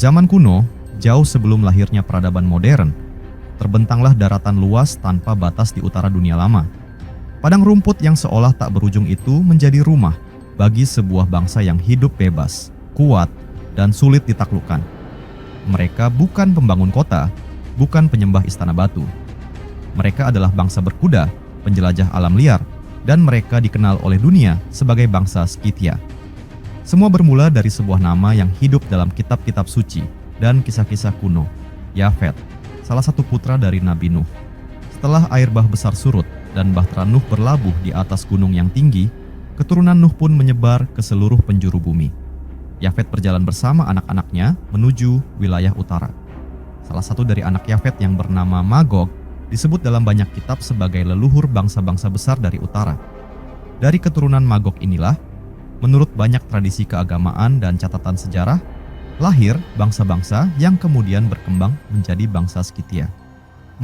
zaman kuno, jauh sebelum lahirnya peradaban modern, terbentanglah daratan luas tanpa batas di utara dunia lama. Padang rumput yang seolah tak berujung itu menjadi rumah bagi sebuah bangsa yang hidup bebas, kuat, dan sulit ditaklukkan. Mereka bukan pembangun kota, bukan penyembah istana batu. Mereka adalah bangsa berkuda, penjelajah alam liar, dan mereka dikenal oleh dunia sebagai bangsa Scythia. Semua bermula dari sebuah nama yang hidup dalam kitab-kitab suci dan kisah-kisah kuno, Yafet, salah satu putra dari Nabi Nuh. Setelah air bah besar surut dan bahtera Nuh berlabuh di atas gunung yang tinggi, keturunan Nuh pun menyebar ke seluruh penjuru bumi. Yafet berjalan bersama anak-anaknya menuju wilayah utara. Salah satu dari anak Yafet yang bernama Magog disebut dalam banyak kitab sebagai leluhur bangsa-bangsa besar dari utara. Dari keturunan Magog inilah, menurut banyak tradisi keagamaan dan catatan sejarah, lahir bangsa-bangsa yang kemudian berkembang menjadi bangsa Scythia.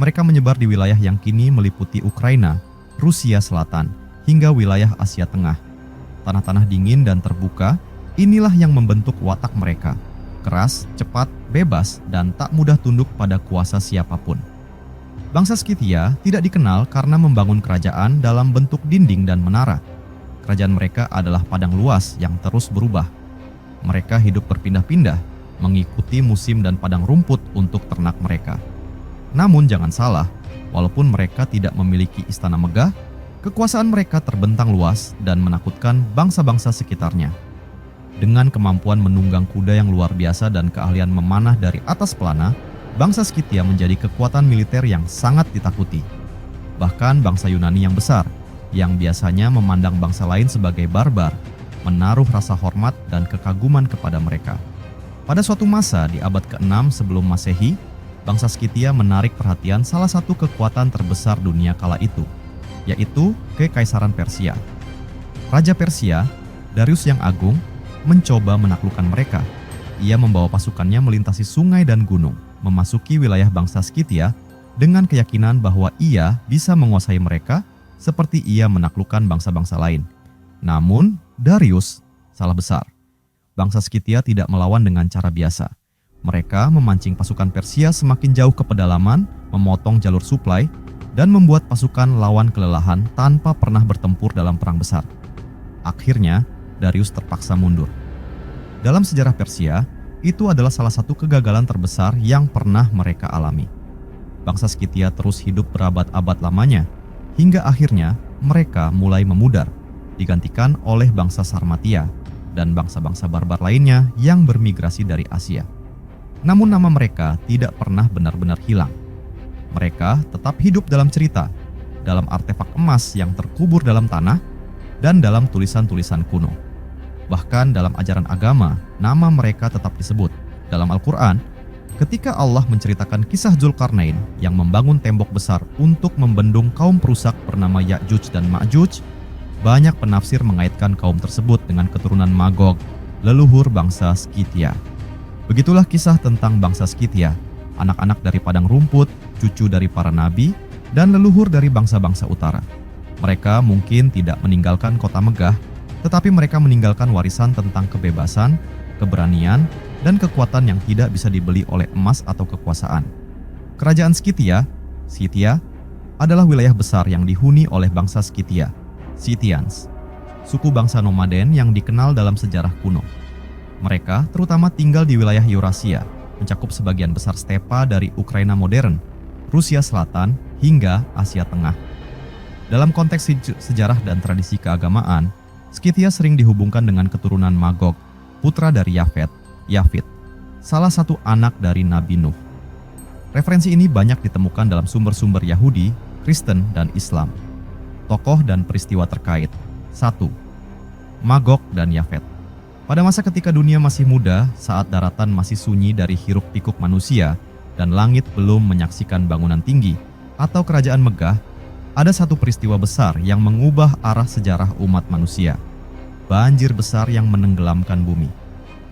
Mereka menyebar di wilayah yang kini meliputi Ukraina, Rusia Selatan, hingga wilayah Asia Tengah. Tanah-tanah dingin dan terbuka, inilah yang membentuk watak mereka. Keras, cepat, bebas, dan tak mudah tunduk pada kuasa siapapun. Bangsa Scythia tidak dikenal karena membangun kerajaan dalam bentuk dinding dan menara. Kerajaan mereka adalah padang luas yang terus berubah. Mereka hidup berpindah-pindah, mengikuti musim dan padang rumput untuk ternak mereka. Namun jangan salah, walaupun mereka tidak memiliki istana megah, kekuasaan mereka terbentang luas dan menakutkan bangsa-bangsa sekitarnya. Dengan kemampuan menunggang kuda yang luar biasa dan keahlian memanah dari atas pelana, bangsa Scythia menjadi kekuatan militer yang sangat ditakuti. Bahkan bangsa Yunani yang besar, yang biasanya memandang bangsa lain sebagai barbar, menaruh rasa hormat dan kekaguman kepada mereka. Pada suatu masa di abad ke-6 sebelum Masehi, bangsa Scythia menarik perhatian salah satu kekuatan terbesar dunia kala itu, yaitu Kekaisaran Persia. Raja Persia, Darius yang Agung, mencoba menaklukkan mereka. Ia membawa pasukannya melintasi sungai dan gunung, memasuki wilayah bangsa Scythia dengan keyakinan bahwa ia bisa menguasai mereka seperti ia menaklukkan bangsa-bangsa lain. Namun, Darius salah besar. Bangsa Scythia tidak melawan dengan cara biasa. Mereka memancing pasukan Persia semakin jauh ke pedalaman, memotong jalur suplai, dan membuat pasukan lawan kelelahan tanpa pernah bertempur dalam perang besar. Akhirnya, Darius terpaksa mundur. Dalam sejarah Persia, itu adalah salah satu kegagalan terbesar yang pernah mereka alami. Bangsa Scythia terus hidup berabad-abad lamanya, hingga akhirnya mereka mulai memudar, digantikan oleh bangsa Sarmatia dan bangsa-bangsa barbar lainnya yang bermigrasi dari Asia. Namun nama mereka tidak pernah benar-benar hilang. Mereka tetap hidup dalam cerita, dalam artefak emas yang terkubur dalam tanah, dan dalam tulisan-tulisan kuno. Bahkan dalam ajaran agama, nama mereka tetap disebut. Dalam Al-Quran, ketika Allah menceritakan kisah Zulkarnain yang membangun tembok besar untuk membendung kaum perusak bernama Ya'juj dan Ma'juj, banyak penafsir mengaitkan kaum tersebut dengan keturunan Magog, leluhur bangsa Scythia. Begitulah kisah tentang bangsa Scythia, anak-anak dari padang rumput, cucu dari para nabi, dan leluhur dari bangsa-bangsa utara. Mereka mungkin tidak meninggalkan kota megah, tetapi mereka meninggalkan warisan tentang kebebasan, keberanian, dan kekuatan yang tidak bisa dibeli oleh emas atau kekuasaan. Kerajaan Scythia adalah wilayah besar yang dihuni oleh bangsa Scythia, Scythians, suku bangsa nomaden yang dikenal dalam sejarah kuno. Mereka terutama tinggal di wilayah Eurasia, mencakup sebagian besar stepa dari Ukraina modern, Rusia Selatan, hingga Asia Tengah. Dalam konteks sejarah dan tradisi keagamaan, Scythia sering dihubungkan dengan keturunan Magog, putra dari Yafit, salah satu anak dari Nabi Nuh. Referensi ini banyak ditemukan dalam sumber-sumber Yahudi, Kristen, dan Islam. Tokoh dan peristiwa terkait. 1. Magog dan Yafet. Pada masa ketika dunia masih muda, saat daratan masih sunyi dari hiruk-pikuk manusia, dan langit belum menyaksikan bangunan tinggi atau kerajaan megah, ada satu peristiwa besar yang mengubah arah sejarah umat manusia. Banjir besar yang menenggelamkan bumi.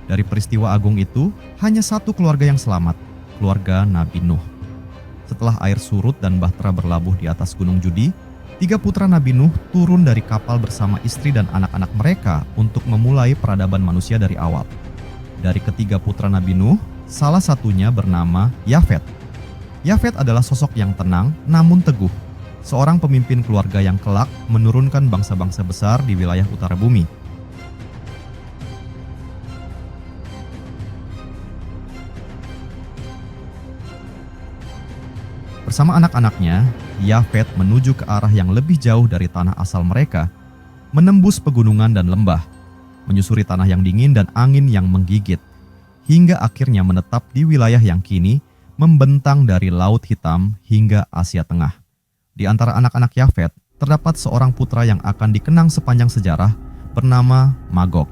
Dari peristiwa agung itu, hanya satu keluarga yang selamat, keluarga Nabi Nuh. Setelah air surut dan bahtera berlabuh di atas gunung Judi, 3 putra Nabi Nuh turun dari kapal bersama istri dan anak-anak mereka untuk memulai peradaban manusia dari awal. Dari ketiga putra Nabi Nuh, Salah satunya bernama Yafet. Yafet adalah sosok yang tenang namun teguh, seorang pemimpin keluarga yang kelak menurunkan bangsa-bangsa besar di wilayah utara bumi. Bersama anak-anaknya, Yafet menuju ke arah yang lebih jauh dari tanah asal mereka, menembus pegunungan dan lembah, menyusuri tanah yang dingin dan angin yang menggigit, hingga akhirnya menetap di wilayah yang kini membentang dari Laut Hitam hingga Asia Tengah. Di antara anak-anak Yafet, terdapat seorang putra yang akan dikenang sepanjang sejarah bernama Magog.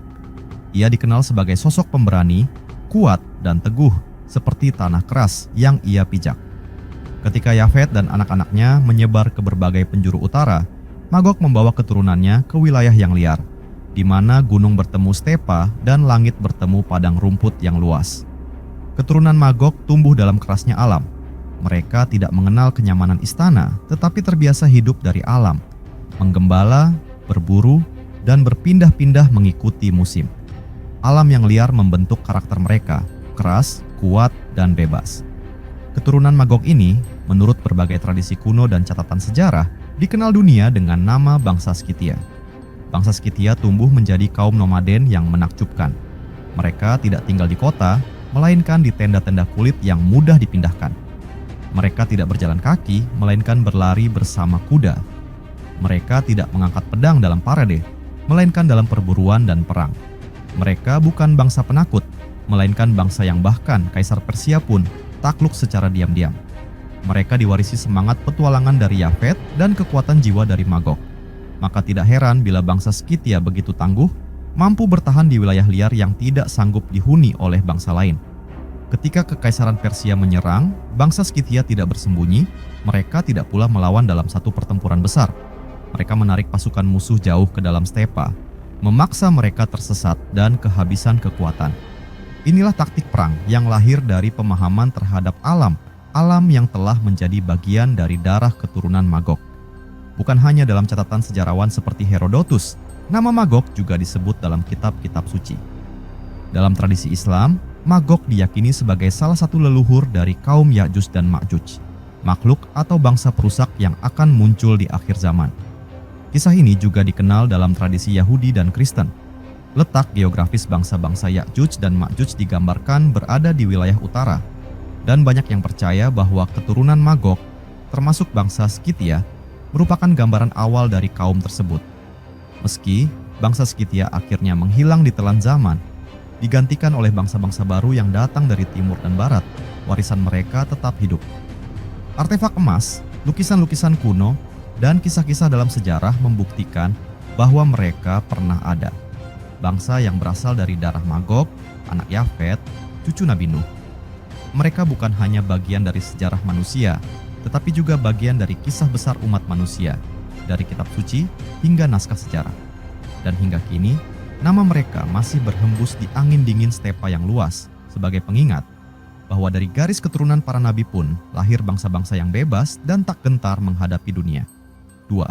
Ia dikenal sebagai sosok pemberani, kuat dan teguh seperti tanah keras yang ia pijak. Ketika Yafet dan anak-anaknya menyebar ke berbagai penjuru utara, Magog membawa keturunannya ke wilayah yang liar, di mana gunung bertemu stepa dan langit bertemu padang rumput yang luas. Keturunan Magog tumbuh dalam kerasnya alam. Mereka tidak mengenal kenyamanan istana, tetapi terbiasa hidup dari alam, menggembala, berburu, dan berpindah-pindah mengikuti musim. Alam yang liar membentuk karakter mereka, keras, kuat, dan bebas. Keturunan Magog ini, menurut berbagai tradisi kuno dan catatan sejarah, dikenal dunia dengan nama bangsa Skythia. Bangsa Skythia tumbuh menjadi kaum nomaden yang menakjubkan. Mereka tidak tinggal di kota, melainkan di tenda-tenda kulit yang mudah dipindahkan. Mereka tidak berjalan kaki, melainkan berlari bersama kuda. Mereka tidak mengangkat pedang dalam parade, melainkan dalam perburuan dan perang. Mereka bukan bangsa penakut, melainkan bangsa yang bahkan Kaisar Persia pun takluk secara diam-diam. Mereka diwarisi semangat petualangan dari Yafet dan kekuatan jiwa dari Magog. Maka tidak heran bila bangsa Skythia begitu tangguh, mampu bertahan di wilayah liar yang tidak sanggup dihuni oleh bangsa lain. Ketika Kekaisaran Persia menyerang, bangsa Skythia tidak bersembunyi, mereka tidak pula melawan dalam satu pertempuran besar. Mereka menarik pasukan musuh jauh ke dalam stepa, memaksa mereka tersesat dan kehabisan kekuatan. Inilah taktik perang yang lahir dari pemahaman terhadap alam yang telah menjadi bagian dari darah keturunan Magog. Bukan hanya dalam catatan sejarawan seperti Herodotus, nama Magog juga disebut dalam kitab-kitab suci. Dalam tradisi Islam, Magog diyakini sebagai salah satu leluhur dari kaum Ya'juj dan Ma'juj, makhluk atau bangsa perusak yang akan muncul di akhir zaman. Kisah ini juga dikenal dalam tradisi Yahudi dan Kristen. Letak geografis bangsa-bangsa Ya'juj dan Ma'juj digambarkan berada di wilayah utara, dan banyak yang percaya bahwa keturunan Magog, termasuk bangsa Skythia, merupakan gambaran awal dari kaum tersebut. Meski bangsa Skythia akhirnya menghilang di telan zaman, digantikan oleh bangsa-bangsa baru yang datang dari timur dan barat, warisan mereka tetap hidup. Artefak emas, lukisan-lukisan kuno, dan kisah-kisah dalam sejarah membuktikan bahwa mereka pernah ada. Bangsa yang berasal dari darah Magog, anak Yafet, cucu Nabi Nuh. Mereka bukan hanya bagian dari sejarah manusia, tetapi juga bagian dari kisah besar umat manusia, dari kitab suci hingga naskah sejarah. Dan hingga kini, nama mereka masih berhembus di angin dingin stepa yang luas, sebagai pengingat bahwa dari garis keturunan para nabi pun lahir bangsa-bangsa yang bebas dan tak gentar menghadapi dunia. 2.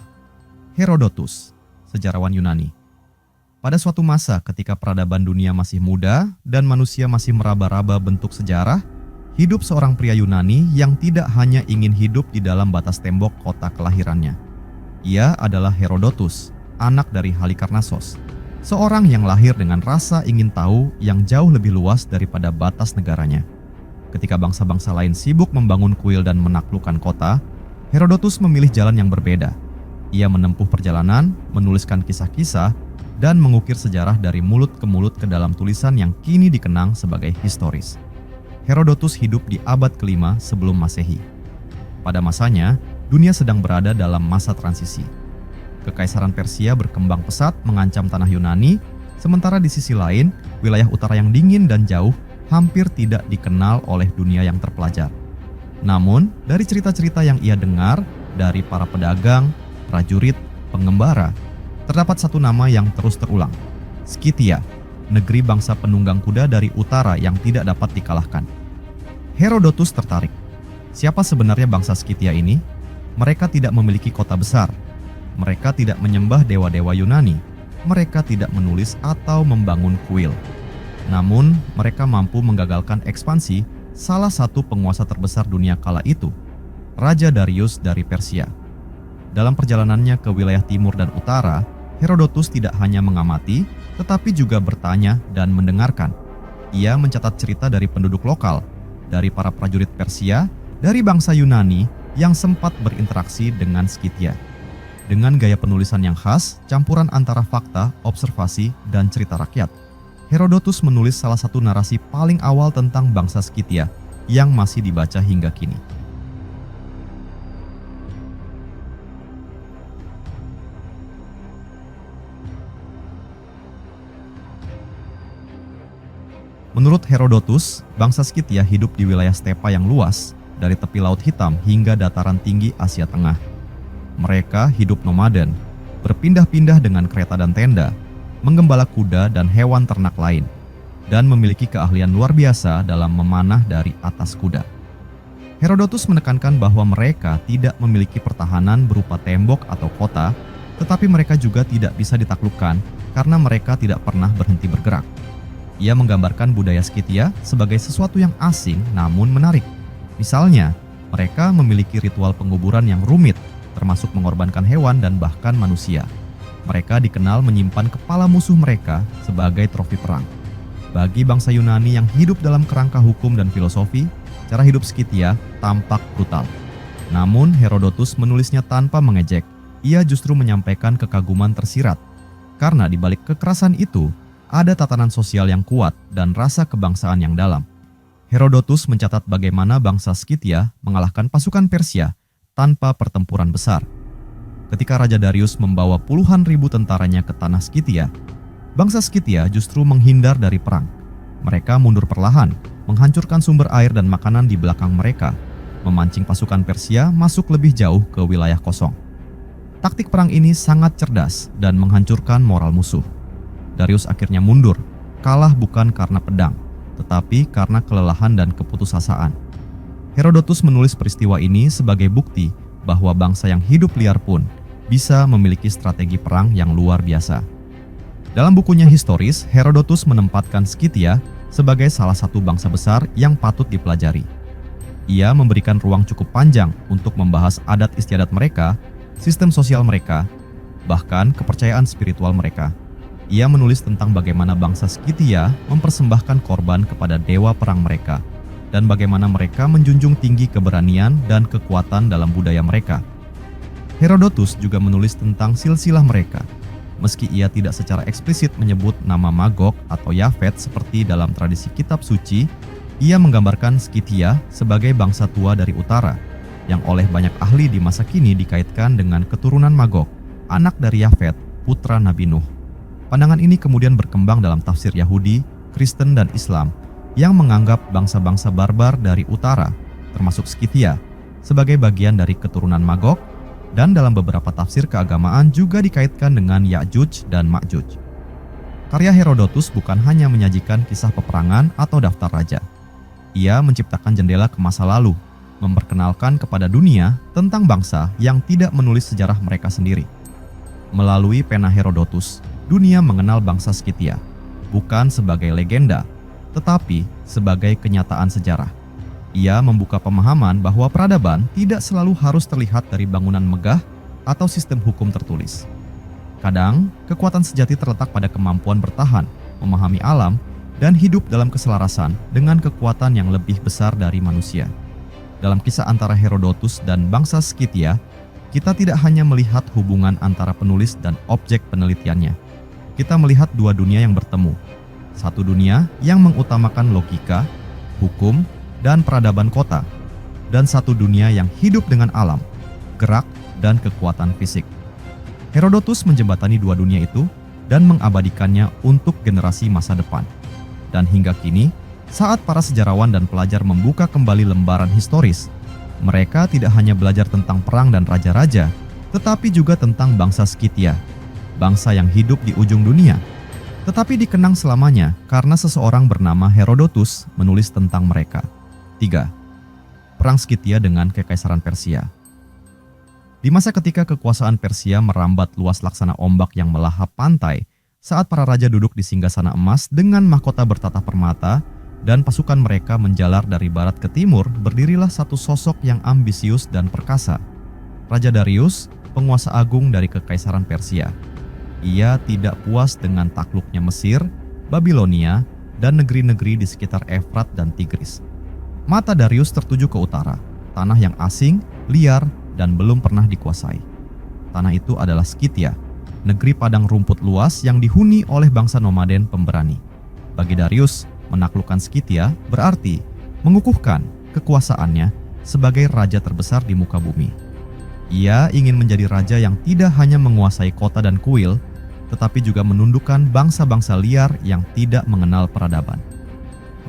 Herodotus, sejarawan Yunani. Pada suatu masa ketika peradaban dunia masih muda dan manusia masih meraba-raba bentuk sejarah, hidup seorang pria Yunani yang tidak hanya ingin hidup di dalam batas tembok kota kelahirannya. Ia adalah Herodotus, anak dari Halikarnassos, seorang yang lahir dengan rasa ingin tahu yang jauh lebih luas daripada batas negaranya. Ketika bangsa-bangsa lain sibuk membangun kuil dan menaklukkan kota, Herodotus memilih jalan yang berbeda. Ia menempuh perjalanan, menuliskan kisah-kisah, dan mengukir sejarah dari mulut ke mulut ke dalam tulisan yang kini dikenang sebagai historis. Herodotus hidup di abad ke-5 sebelum Masehi. Pada masanya, dunia sedang berada dalam masa transisi. Kekaisaran Persia berkembang pesat mengancam tanah Yunani, sementara di sisi lain, wilayah utara yang dingin dan jauh hampir tidak dikenal oleh dunia yang terpelajar. Namun, dari cerita-cerita yang ia dengar dari para pedagang, prajurit, pengembara, terdapat satu nama yang terus terulang, Skythia, negeri bangsa penunggang kuda dari utara yang tidak dapat dikalahkan. Herodotus tertarik. Siapa sebenarnya bangsa Skythia ini? Mereka tidak memiliki kota besar. Mereka tidak menyembah dewa-dewa Yunani. Mereka tidak menulis atau membangun kuil. Namun, mereka mampu menggagalkan ekspansi salah satu penguasa terbesar dunia kala itu, Raja Darius dari Persia. Dalam perjalanannya ke wilayah timur dan utara, Herodotus tidak hanya mengamati, tetapi juga bertanya dan mendengarkan. Ia mencatat cerita dari penduduk lokal, dari para prajurit Persia, dari bangsa Yunani yang sempat berinteraksi dengan Skythia. Dengan gaya penulisan yang khas, campuran antara fakta, observasi, dan cerita rakyat, Herodotus menulis salah satu narasi paling awal tentang bangsa Skythia yang masih dibaca hingga kini. Menurut Herodotus, bangsa Skythia hidup di wilayah stepa yang luas, dari tepi Laut Hitam hingga dataran tinggi Asia Tengah. Mereka hidup nomaden, berpindah-pindah dengan kereta dan tenda, menggembala kuda dan hewan ternak lain, dan memiliki keahlian luar biasa dalam memanah dari atas kuda. Herodotus menekankan bahwa mereka tidak memiliki pertahanan berupa tembok atau kota, tetapi mereka juga tidak bisa ditaklukkan karena mereka tidak pernah berhenti bergerak. Ia menggambarkan budaya Skythia sebagai sesuatu yang asing namun menarik. Misalnya, mereka memiliki ritual penguburan yang rumit, termasuk mengorbankan hewan dan bahkan manusia. Mereka dikenal menyimpan kepala musuh mereka sebagai trofi perang. Bagi bangsa Yunani yang hidup dalam kerangka hukum dan filosofi, cara hidup Skythia tampak brutal. Namun Herodotus menulisnya tanpa mengejek. Ia justru menyampaikan kekaguman tersirat. Karena di balik kekerasan itu, ada tatanan sosial yang kuat dan rasa kebangsaan yang dalam. Herodotus mencatat bagaimana bangsa Skythia mengalahkan pasukan Persia tanpa pertempuran besar. Ketika Raja Darius membawa puluhan ribu tentaranya ke tanah Skythia, bangsa Skythia justru menghindar dari perang. Mereka mundur perlahan, menghancurkan sumber air dan makanan di belakang mereka, memancing pasukan Persia masuk lebih jauh ke wilayah kosong. Taktik perang ini sangat cerdas dan menghancurkan moral musuh. Darius akhirnya mundur, kalah bukan karena pedang, tetapi karena kelelahan dan keputusasaan. Herodotus menulis peristiwa ini sebagai bukti bahwa bangsa yang hidup liar pun bisa memiliki strategi perang yang luar biasa. Dalam bukunya Historis, Herodotus menempatkan Skythia sebagai salah satu bangsa besar yang patut dipelajari. Ia memberikan ruang cukup panjang untuk membahas adat istiadat mereka, sistem sosial mereka, bahkan kepercayaan spiritual mereka. Ia menulis tentang bagaimana bangsa Skythia mempersembahkan korban kepada dewa perang mereka, dan bagaimana mereka menjunjung tinggi keberanian dan kekuatan dalam budaya mereka. Herodotus juga menulis tentang silsilah mereka. Meski ia tidak secara eksplisit menyebut nama Magog atau Yafet seperti dalam tradisi kitab suci, ia menggambarkan Skythia sebagai bangsa tua dari utara, yang oleh banyak ahli di masa kini dikaitkan dengan keturunan Magog, anak dari Yafet, putra Nabi Nuh. Pandangan ini kemudian berkembang dalam tafsir Yahudi, Kristen, dan Islam yang menganggap bangsa-bangsa barbar dari utara, termasuk Skythia, sebagai bagian dari keturunan Magog, dan dalam beberapa tafsir keagamaan juga dikaitkan dengan Ya'juj dan Ma'juj. Karya Herodotus bukan hanya menyajikan kisah peperangan atau daftar raja. Ia menciptakan jendela ke masa lalu, memperkenalkan kepada dunia tentang bangsa yang tidak menulis sejarah mereka sendiri. Melalui pena Herodotus, dunia mengenal bangsa Skythia, bukan sebagai legenda, tetapi sebagai kenyataan sejarah. Ia membuka pemahaman bahwa peradaban tidak selalu harus terlihat dari bangunan megah atau sistem hukum tertulis. Kadang, kekuatan sejati terletak pada kemampuan bertahan, memahami alam, dan hidup dalam keselarasan dengan kekuatan yang lebih besar dari manusia. Dalam kisah antara Herodotus dan bangsa Skythia, kita tidak hanya melihat hubungan antara penulis dan objek penelitiannya. Kita melihat dua dunia yang bertemu. Satu dunia yang mengutamakan logika, hukum, dan peradaban kota. Dan satu dunia yang hidup dengan alam, gerak, dan kekuatan fisik. Herodotus menjembatani dua dunia itu dan mengabadikannya untuk generasi masa depan. Dan hingga kini, saat para sejarawan dan pelajar membuka kembali lembaran historis, mereka tidak hanya belajar tentang perang dan raja-raja, tetapi juga tentang bangsa Skythia, bangsa yang hidup di ujung dunia, tetapi dikenang selamanya karena seseorang bernama Herodotus menulis tentang mereka. 3. Perang Skythia dengan Kekaisaran Persia. Di masa ketika kekuasaan Persia merambat luas laksana ombak yang melahap pantai, Saat para raja duduk di singgasana emas dengan mahkota bertata permata dan pasukan mereka menjalar dari barat ke timur, berdirilah satu sosok yang ambisius dan perkasa. Raja Darius, penguasa agung dari Kekaisaran Persia. Ia tidak puas dengan takluknya Mesir, Babilonia, dan negeri-negeri di sekitar Efrat dan Tigris. Mata Darius tertuju ke utara, tanah yang asing, liar, dan belum pernah dikuasai. Tanah itu adalah Skythia, negeri padang rumput luas yang dihuni oleh bangsa nomaden pemberani. Bagi Darius, menaklukkan Skythia berarti mengukuhkan kekuasaannya sebagai raja terbesar di muka bumi. Ia ingin menjadi raja yang tidak hanya menguasai kota dan kuil, tetapi juga menundukkan bangsa-bangsa liar yang tidak mengenal peradaban.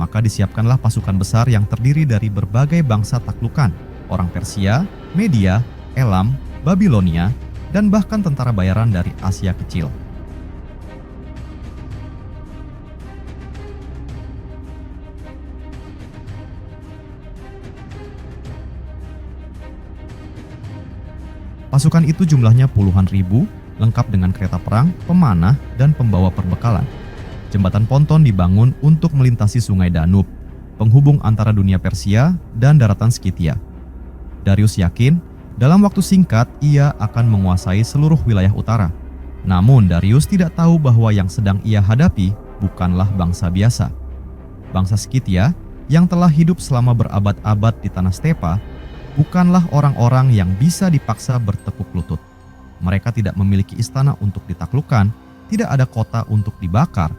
Maka disiapkanlah pasukan besar yang terdiri dari berbagai bangsa taklukan, orang Persia, Media, Elam, Babilonia, dan bahkan tentara bayaran dari Asia Kecil. Pasukan itu jumlahnya puluhan ribu, lengkap dengan kereta perang, pemanah, dan pembawa perbekalan. Jembatan ponton dibangun untuk melintasi sungai Danube, penghubung antara dunia Persia dan daratan Skythia. Darius yakin, dalam waktu singkat ia akan menguasai seluruh wilayah utara. Namun Darius tidak tahu bahwa yang sedang ia hadapi bukanlah bangsa biasa. Bangsa Skythia yang telah hidup selama berabad-abad di tanah stepa bukanlah orang-orang yang bisa dipaksa bertekuk lutut. Mereka tidak memiliki istana untuk ditaklukkan, tidak ada kota untuk dibakar,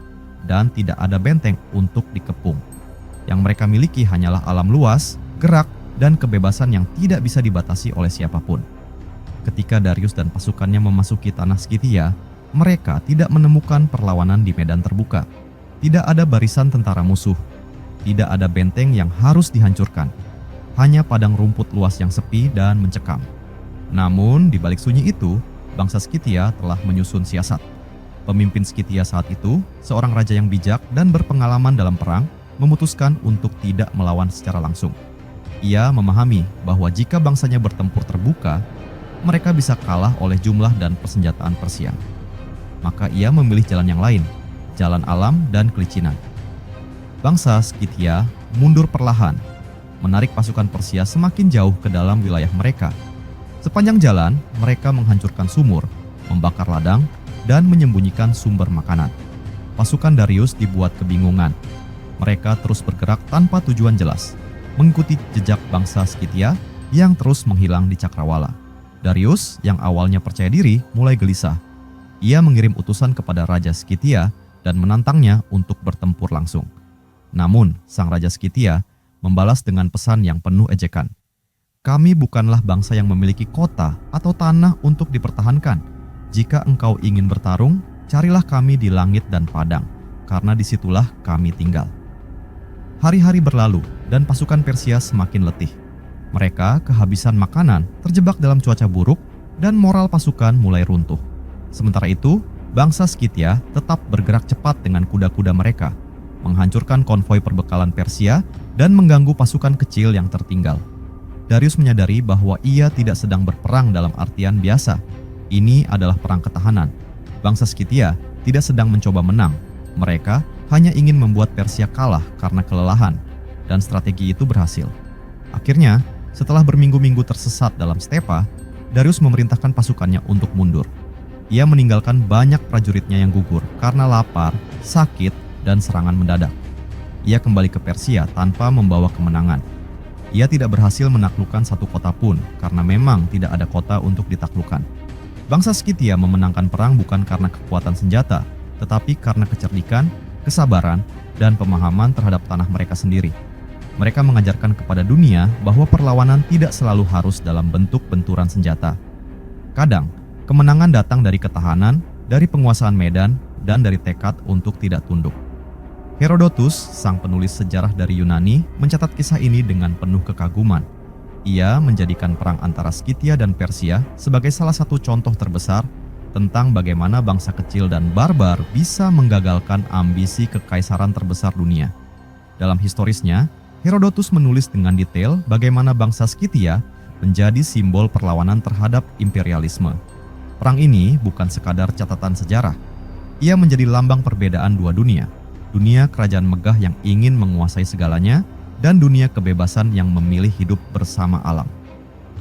dan tidak ada benteng untuk dikepung. Yang mereka miliki hanyalah alam luas, gerak, dan kebebasan yang tidak bisa dibatasi oleh siapapun. Ketika Darius dan pasukannya memasuki tanah Skythia, mereka tidak menemukan perlawanan di medan terbuka. Tidak ada barisan tentara musuh. Tidak ada benteng yang harus dihancurkan. Hanya padang rumput luas yang sepi dan mencekam. Namun, di balik sunyi itu, bangsa Skythia telah menyusun siasat. Pemimpin Skythia saat itu, seorang raja yang bijak dan berpengalaman dalam perang, memutuskan untuk tidak melawan secara langsung. Ia memahami bahwa jika bangsanya bertempur terbuka, mereka bisa kalah oleh jumlah dan persenjataan Persia. Maka ia memilih jalan yang lain, jalan alam dan kelicinan. Bangsa Skythia mundur perlahan, menarik pasukan Persia semakin jauh ke dalam wilayah mereka. Sepanjang jalan, mereka menghancurkan sumur, membakar ladang, dan menyembunyikan sumber makanan. Pasukan Darius dibuat kebingungan. Mereka terus bergerak tanpa tujuan jelas, mengikuti jejak bangsa Skythia yang terus menghilang di cakrawala. Darius, yang awalnya percaya diri, mulai gelisah. Ia mengirim utusan kepada Raja Skythia dan menantangnya untuk bertempur langsung. Namun, sang Raja Skythia membalas dengan pesan yang penuh ejekan. Kami bukanlah bangsa yang memiliki kota atau tanah untuk dipertahankan. Jika engkau ingin bertarung, carilah kami di langit dan padang, karena disitulah kami tinggal. Hari-hari berlalu dan pasukan Persia semakin letih. Mereka kehabisan makanan, terjebak dalam cuaca buruk, dan moral pasukan mulai runtuh. Sementara itu, bangsa Skythia tetap bergerak cepat dengan kuda-kuda mereka, menghancurkan konvoi perbekalan Persia dan mengganggu pasukan kecil yang tertinggal. Darius menyadari bahwa ia tidak sedang berperang dalam artian biasa. Ini adalah perang ketahanan. Bangsa Skythia tidak sedang mencoba menang. Mereka hanya ingin membuat Persia kalah karena kelelahan, dan strategi itu berhasil. Akhirnya, setelah berminggu-minggu tersesat dalam stepa, Darius memerintahkan pasukannya untuk mundur. Ia meninggalkan banyak prajuritnya yang gugur karena lapar, sakit, dan serangan mendadak. Ia kembali ke Persia tanpa membawa kemenangan. Ia tidak berhasil menaklukkan satu kota pun karena memang tidak ada kota untuk ditaklukkan. Bangsa Skythia memenangkan perang bukan karena kekuatan senjata, tetapi karena kecerdikan, kesabaran, dan pemahaman terhadap tanah mereka sendiri. Mereka mengajarkan kepada dunia bahwa perlawanan tidak selalu harus dalam bentuk benturan senjata. Kadang, kemenangan datang dari ketahanan, dari penguasaan medan, dan dari tekad untuk tidak tunduk. Herodotus, sang penulis sejarah dari Yunani, mencatat kisah ini dengan penuh kekaguman. Ia menjadikan perang antara Skythia dan Persia sebagai salah satu contoh terbesar tentang bagaimana bangsa kecil dan barbar bisa menggagalkan ambisi kekaisaran terbesar dunia. Dalam historisnya, Herodotus menulis dengan detail bagaimana bangsa Skythia menjadi simbol perlawanan terhadap imperialisme. Perang ini bukan sekadar catatan sejarah. Ia menjadi lambang perbedaan dua dunia. Dunia kerajaan megah yang ingin menguasai segalanya, dan dunia kebebasan yang memilih hidup bersama alam.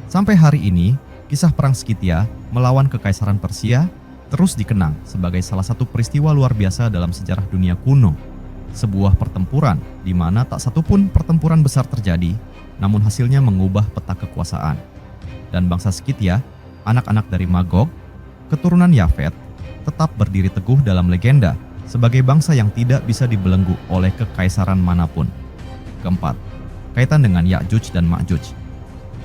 Sampai hari ini, kisah perang Skythia melawan kekaisaran Persia terus dikenang sebagai salah satu peristiwa luar biasa dalam sejarah dunia kuno. Sebuah pertempuran di mana tak satupun pertempuran besar terjadi, namun hasilnya mengubah peta kekuasaan. Dan bangsa Skythia, anak-anak dari Magog, keturunan Yafet, tetap berdiri teguh dalam legenda sebagai bangsa yang tidak bisa dibelenggu oleh kekaisaran manapun. Keempat, kaitan dengan Ya'juj dan Ma'juj.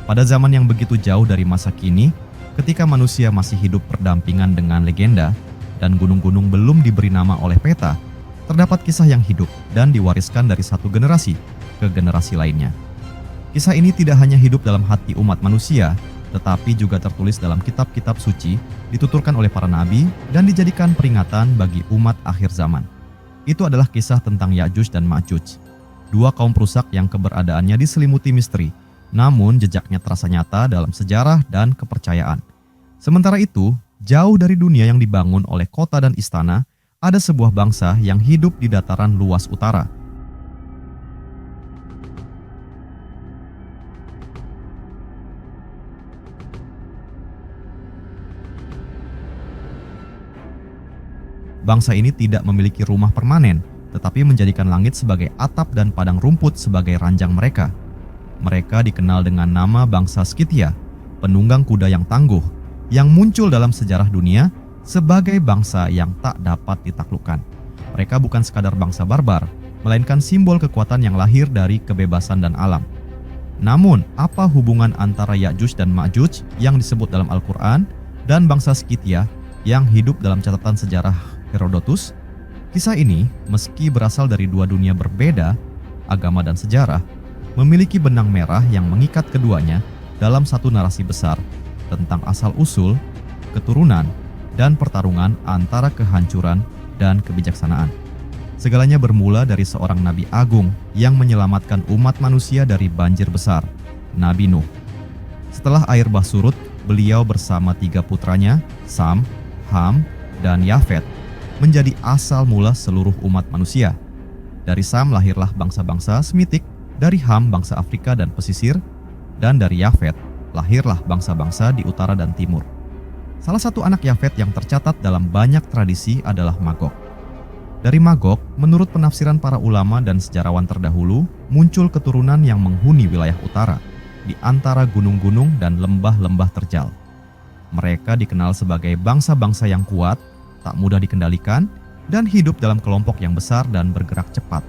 Pada zaman yang begitu jauh dari masa kini, ketika manusia masih hidup berdampingan dengan legenda dan gunung-gunung belum diberi nama oleh peta, terdapat kisah yang hidup dan diwariskan dari satu generasi ke generasi lainnya. Kisah ini tidak hanya hidup dalam hati umat manusia, tetapi juga tertulis dalam kitab-kitab suci, dituturkan oleh para nabi, dan dijadikan peringatan bagi umat akhir zaman. Itu adalah kisah tentang Ya'juj dan Ma'juj, dua kaum perusak yang keberadaannya diselimuti misteri, namun jejaknya terasa nyata dalam sejarah dan kepercayaan. Sementara itu, jauh dari dunia yang dibangun oleh kota dan istana, ada sebuah bangsa yang hidup di dataran luas utara. Bangsa ini tidak memiliki rumah permanen, tetapi menjadikan langit sebagai atap dan padang rumput sebagai ranjang mereka. Mereka dikenal dengan nama bangsa Skythia, penunggang kuda yang tangguh, yang muncul dalam sejarah dunia sebagai bangsa yang tak dapat ditaklukkan. Mereka bukan sekadar bangsa barbar, melainkan simbol kekuatan yang lahir dari kebebasan dan alam. Namun, apa hubungan antara Ya'juj dan Ma'juj yang disebut dalam Al-Quran dan bangsa Skythia yang hidup dalam catatan sejarah Herodotus? Kisah ini, meski berasal dari dua dunia berbeda, agama dan sejarah, memiliki benang merah yang mengikat keduanya dalam satu narasi besar tentang asal-usul, keturunan, dan pertarungan antara kehancuran dan kebijaksanaan. Segalanya bermula dari seorang nabi agung yang menyelamatkan umat manusia dari banjir besar, Nabi Nuh. Setelah air bah surut, beliau bersama 3 putranya, Sam, Ham, dan Yafet, menjadi asal mula seluruh umat manusia. Dari Sam lahirlah bangsa-bangsa Semitik, dari Ham bangsa Afrika dan pesisir, dan dari Yafet lahirlah bangsa-bangsa di utara dan timur. Salah satu anak Yafet yang tercatat dalam banyak tradisi adalah Magog. Dari Magog, menurut penafsiran para ulama dan sejarawan terdahulu, muncul keturunan yang menghuni wilayah utara, di antara gunung-gunung dan lembah-lembah terjal. Mereka dikenal sebagai bangsa-bangsa yang kuat, tak mudah dikendalikan, dan hidup dalam kelompok yang besar dan bergerak cepat.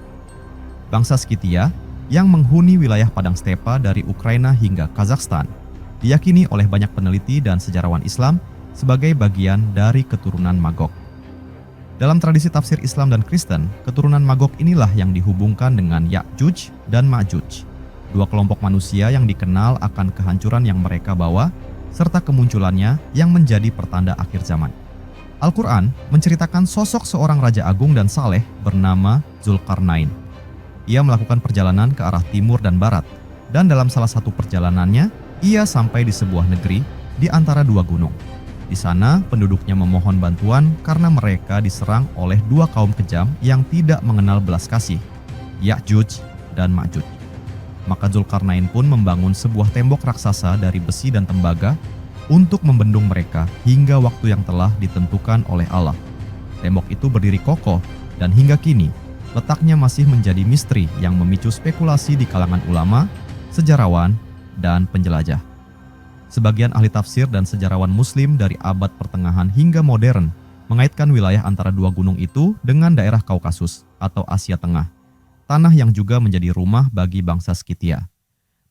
Bangsa Skythia yang menghuni wilayah padang stepa dari Ukraina hingga Kazakhstan diyakini oleh banyak peneliti dan sejarawan Islam sebagai bagian dari keturunan Magog. Dalam tradisi tafsir Islam dan Kristen, keturunan Magog inilah yang dihubungkan dengan Ya'juj dan Ma'juj, dua kelompok manusia yang dikenal akan kehancuran yang mereka bawa serta kemunculannya yang menjadi pertanda akhir zaman. Al-Quran menceritakan sosok seorang raja agung dan saleh bernama Zulkarnain. Ia melakukan perjalanan ke arah timur dan barat, dan dalam salah satu perjalanannya, ia sampai di sebuah negeri di antara 2 gunung. Di sana, penduduknya memohon bantuan karena mereka diserang oleh 2 kaum kejam yang tidak mengenal belas kasih, Ya'juj dan Ma'juj. Maka Zulkarnain pun membangun sebuah tembok raksasa dari besi dan tembaga untuk membendung mereka hingga waktu yang telah ditentukan oleh Allah. Tembok itu berdiri kokoh dan hingga kini letaknya masih menjadi misteri yang memicu spekulasi di kalangan ulama, sejarawan, dan penjelajah. Sebagian ahli tafsir dan sejarawan Muslim dari abad pertengahan hingga modern mengaitkan wilayah antara 2 gunung itu dengan daerah Kaukasus atau Asia Tengah, tanah yang juga menjadi rumah bagi bangsa Skythia.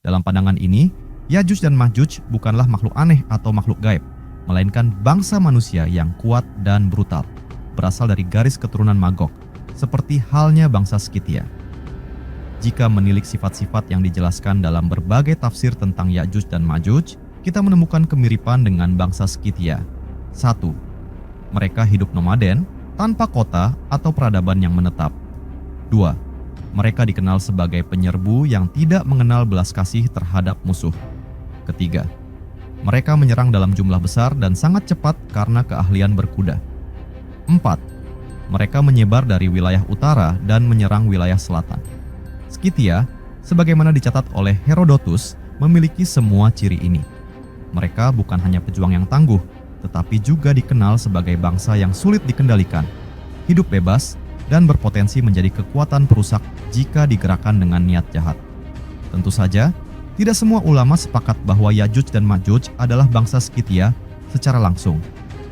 Dalam pandangan ini, Ya'juj dan Ma'juj bukanlah makhluk aneh atau makhluk gaib, melainkan bangsa manusia yang kuat dan brutal, berasal dari garis keturunan Magog, seperti halnya bangsa Skythia. Jika menilik sifat-sifat yang dijelaskan dalam berbagai tafsir tentang Ya'juj dan Ma'juj, kita menemukan kemiripan dengan bangsa Skythia. 1. Mereka hidup nomaden, tanpa kota atau peradaban yang menetap. 2. Mereka dikenal sebagai penyerbu yang tidak mengenal belas kasih terhadap musuh. Ketiga, mereka menyerang dalam jumlah besar dan sangat cepat karena keahlian berkuda. 4. Mereka menyebar dari wilayah utara dan menyerang wilayah selatan. Skythia, sebagaimana dicatat oleh Herodotus, memiliki semua ciri ini. Mereka bukan hanya pejuang yang tangguh, tetapi juga dikenal sebagai bangsa yang sulit dikendalikan, hidup bebas, dan berpotensi menjadi kekuatan perusak jika digerakkan dengan niat jahat. Tentu saja, tidak semua ulama sepakat bahwa Ya'juj dan Ma'juj adalah bangsa Skythia secara langsung.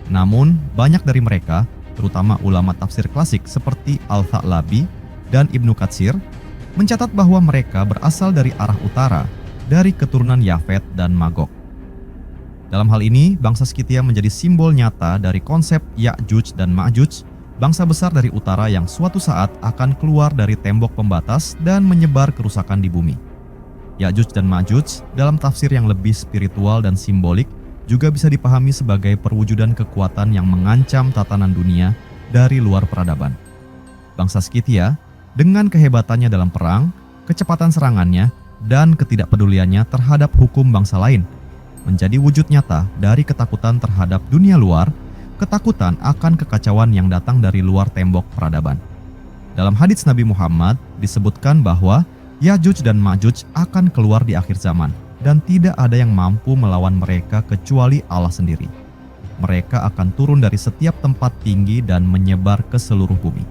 Namun, banyak dari mereka, terutama ulama tafsir klasik seperti Al-Tha'labi dan Ibnu Katsir, mencatat bahwa mereka berasal dari arah utara, dari keturunan Yafet dan Magog. Dalam hal ini, bangsa Skythia menjadi simbol nyata dari konsep Ya'juj dan Ma'juj, bangsa besar dari utara yang suatu saat akan keluar dari tembok pembatas dan menyebar kerusakan di bumi. Ya'juj dan Ma'juj dalam tafsir yang lebih spiritual dan simbolik juga bisa dipahami sebagai perwujudan kekuatan yang mengancam tatanan dunia dari luar peradaban. Bangsa Skythia, dengan kehebatannya dalam perang, kecepatan serangannya, dan ketidakpeduliannya terhadap hukum bangsa lain, menjadi wujud nyata dari ketakutan terhadap dunia luar, ketakutan akan kekacauan yang datang dari luar tembok peradaban. Dalam hadits Nabi Muhammad disebutkan bahwa Ya'juj dan Ma'juj akan keluar di akhir zaman, dan tidak ada yang mampu melawan mereka kecuali Allah sendiri. Mereka akan turun dari setiap tempat tinggi dan menyebar ke seluruh bumi.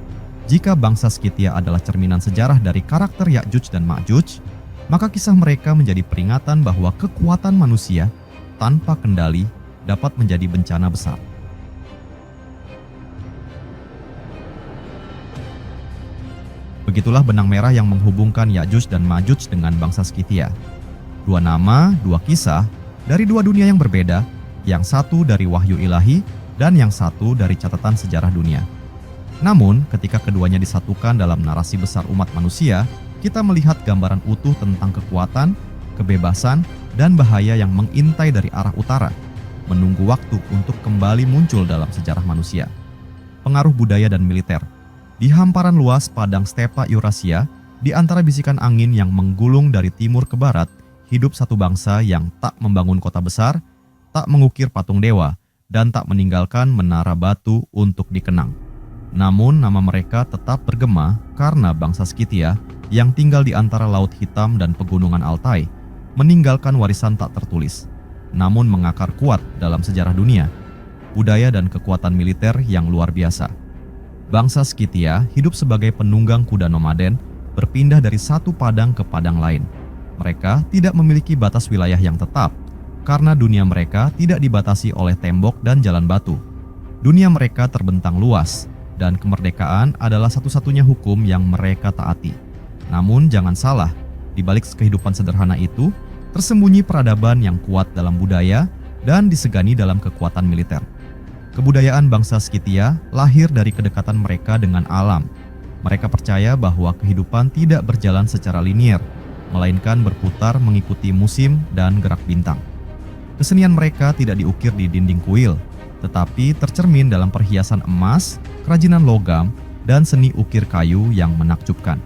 Jika bangsa Skythia adalah cerminan sejarah dari karakter Ya'juj dan Ma'juj, maka kisah mereka menjadi peringatan bahwa kekuatan manusia tanpa kendali dapat menjadi bencana besar. Begitulah benang merah yang menghubungkan Ya'juj dan Ma'juj dengan bangsa Skythia. Dua nama, dua kisah, dari dua dunia yang berbeda, yang satu dari wahyu ilahi dan yang satu dari catatan sejarah dunia. Namun, ketika keduanya disatukan dalam narasi besar umat manusia, kita melihat gambaran utuh tentang kekuatan, kebebasan, dan bahaya yang mengintai dari arah utara, menunggu waktu untuk kembali muncul dalam sejarah manusia. Pengaruh budaya dan militer. Di hamparan luas padang stepa Eurasia, di antara bisikan angin yang menggulung dari timur ke barat, hidup satu bangsa yang tak membangun kota besar, tak mengukir patung dewa, dan tak meninggalkan menara batu untuk dikenang. Namun nama mereka tetap bergema karena bangsa Skythia yang tinggal di antara Laut Hitam dan Pegunungan Altai, meninggalkan warisan tak tertulis, namun mengakar kuat dalam sejarah dunia, budaya dan kekuatan militer yang luar biasa. Bangsa Skythia hidup sebagai penunggang kuda nomaden, berpindah dari satu padang ke padang lain. Mereka tidak memiliki batas wilayah yang tetap, karena dunia mereka tidak dibatasi oleh tembok dan jalan batu. Dunia mereka terbentang luas, dan kemerdekaan adalah satu-satunya hukum yang mereka taati. Namun jangan salah, di balik kehidupan sederhana itu, tersembunyi peradaban yang kuat dalam budaya dan disegani dalam kekuatan militer. Kebudayaan bangsa Skythia lahir dari kedekatan mereka dengan alam. Mereka percaya bahwa kehidupan tidak berjalan secara linier, melainkan berputar mengikuti musim dan gerak bintang. Kesenian mereka tidak diukir di dinding kuil, tetapi tercermin dalam perhiasan emas, kerajinan logam, dan seni ukir kayu yang menakjubkan.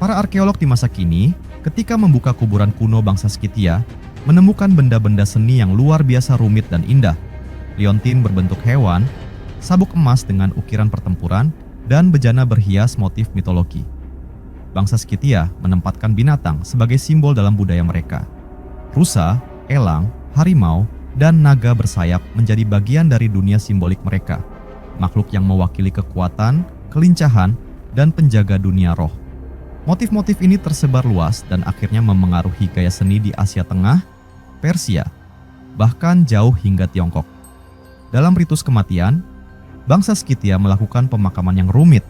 Para arkeolog di masa kini, ketika membuka kuburan kuno bangsa Skythia, menemukan benda-benda seni yang luar biasa rumit dan indah. Liontin berbentuk hewan, sabuk emas dengan ukiran pertempuran, dan bejana berhias motif mitologi. Bangsa Skythia menempatkan binatang sebagai simbol dalam budaya mereka. Rusa, elang, harimau, dan naga bersayap menjadi bagian dari dunia simbolik mereka, makhluk yang mewakili kekuatan, kelincahan, dan penjaga dunia roh. Motif-motif ini tersebar luas dan akhirnya memengaruhi gaya seni di Asia Tengah, Persia, bahkan jauh hingga Tiongkok. Dalam ritus kematian, bangsa Skythia melakukan pemakaman yang rumit.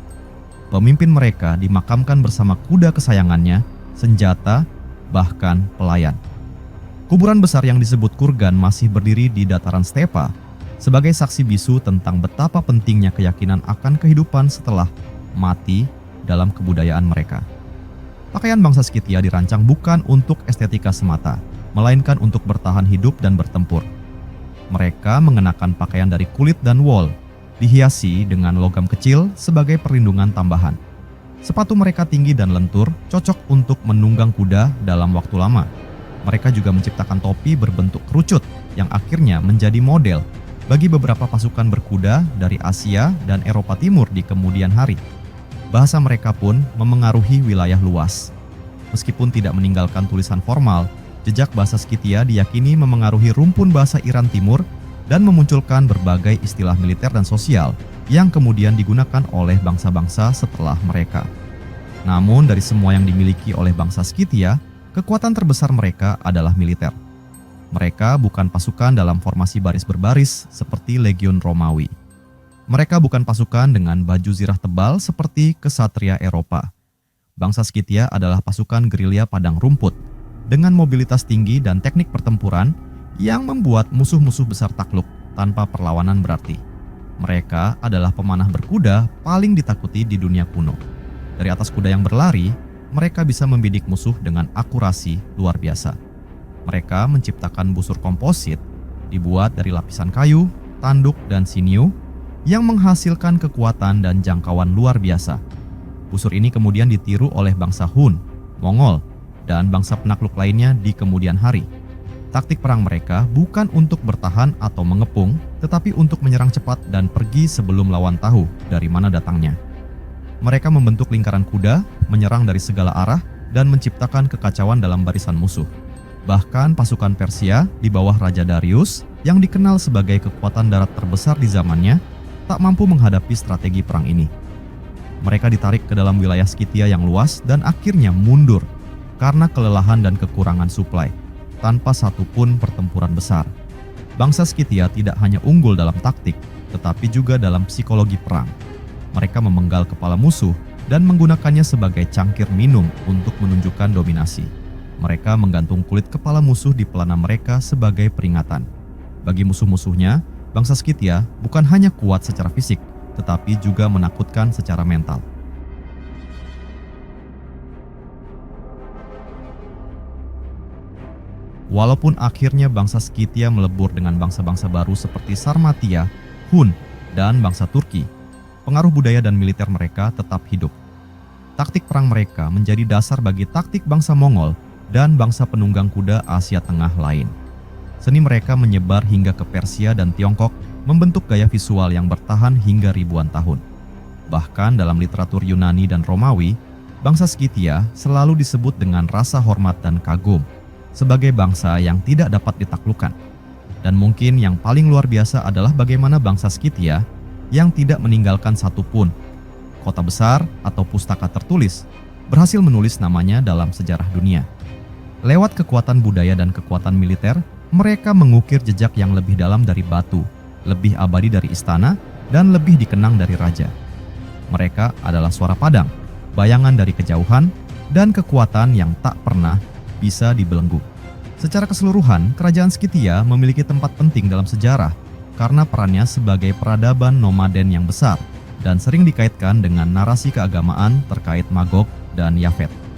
Pemimpin mereka dimakamkan bersama kuda kesayangannya, senjata, bahkan pelayan. Kuburan besar yang disebut kurgan masih berdiri di dataran stepa sebagai saksi bisu tentang betapa pentingnya keyakinan akan kehidupan setelah mati dalam kebudayaan mereka. Pakaian bangsa Skythia dirancang bukan untuk estetika semata, melainkan untuk bertahan hidup dan bertempur. Mereka mengenakan pakaian dari kulit dan wol, dihiasi dengan logam kecil sebagai perlindungan tambahan. Sepatu mereka tinggi dan lentur, cocok untuk menunggang kuda dalam waktu lama. Mereka juga menciptakan topi berbentuk kerucut yang akhirnya menjadi model bagi beberapa pasukan berkuda dari Asia dan Eropa Timur di kemudian hari. Bahasa mereka pun memengaruhi wilayah luas. Meskipun tidak meninggalkan tulisan formal, jejak bahasa Skythia diyakini memengaruhi rumpun bahasa Iran Timur dan memunculkan berbagai istilah militer dan sosial yang kemudian digunakan oleh bangsa-bangsa setelah mereka. Namun dari semua yang dimiliki oleh bangsa Skythia, kekuatan terbesar mereka adalah militer. Mereka bukan pasukan dalam formasi baris berbaris seperti Legion Romawi. Mereka bukan pasukan dengan baju zirah tebal seperti kesatria Eropa. Bangsa Skythia adalah pasukan gerilya padang rumput dengan mobilitas tinggi dan teknik pertempuran yang membuat musuh-musuh besar takluk tanpa perlawanan berarti. Mereka adalah pemanah berkuda paling ditakuti di dunia kuno. Dari atas kuda yang berlari, mereka bisa membidik musuh dengan akurasi luar biasa. Mereka menciptakan busur komposit dibuat dari lapisan kayu, tanduk, dan sinew yang menghasilkan kekuatan dan jangkauan luar biasa. Busur ini kemudian ditiru oleh bangsa Hun, Mongol, dan bangsa penakluk lainnya di kemudian hari. Taktik perang mereka bukan untuk bertahan atau mengepung, tetapi untuk menyerang cepat dan pergi sebelum lawan tahu dari mana datangnya. Mereka membentuk lingkaran kuda, menyerang dari segala arah, dan menciptakan kekacauan dalam barisan musuh. Bahkan pasukan Persia di bawah Raja Darius, yang dikenal sebagai kekuatan darat terbesar di zamannya, tak mampu menghadapi strategi perang ini. Mereka ditarik ke dalam wilayah Skythia yang luas dan akhirnya mundur karena kelelahan dan kekurangan suplai, tanpa satupun pertempuran besar. Bangsa Skythia tidak hanya unggul dalam taktik, tetapi juga dalam psikologi perang. Mereka memenggal kepala musuh dan menggunakannya sebagai cangkir minum untuk menunjukkan dominasi. Mereka menggantung kulit kepala musuh di pelana mereka sebagai peringatan. Bagi musuh-musuhnya, bangsa Skythia bukan hanya kuat secara fisik, tetapi juga menakutkan secara mental. Walaupun akhirnya bangsa Skythia melebur dengan bangsa-bangsa baru seperti Sarmatia, Hun, dan bangsa Turki, pengaruh budaya dan militer mereka tetap hidup. Taktik perang mereka menjadi dasar bagi taktik bangsa Mongol dan bangsa penunggang kuda Asia Tengah lain. Seni mereka menyebar hingga ke Persia dan Tiongkok, membentuk gaya visual yang bertahan hingga ribuan tahun. Bahkan dalam literatur Yunani dan Romawi, bangsa Skythia selalu disebut dengan rasa hormat dan kagum, sebagai bangsa yang tidak dapat ditaklukkan. Dan mungkin yang paling luar biasa adalah bagaimana bangsa Skythia yang tidak meninggalkan satupun kota besar atau pustaka tertulis berhasil menulis namanya dalam sejarah dunia. Lewat kekuatan budaya dan kekuatan militer, mereka mengukir jejak yang lebih dalam dari batu, lebih abadi dari istana, dan lebih dikenang dari raja. Mereka adalah suara padang, bayangan dari kejauhan, dan kekuatan yang tak pernah bisa dibelenggu. Secara keseluruhan, kerajaan Skythia memiliki tempat penting dalam sejarah karena perannya sebagai peradaban nomaden yang besar dan sering dikaitkan dengan narasi keagamaan terkait Magog dan Yafet.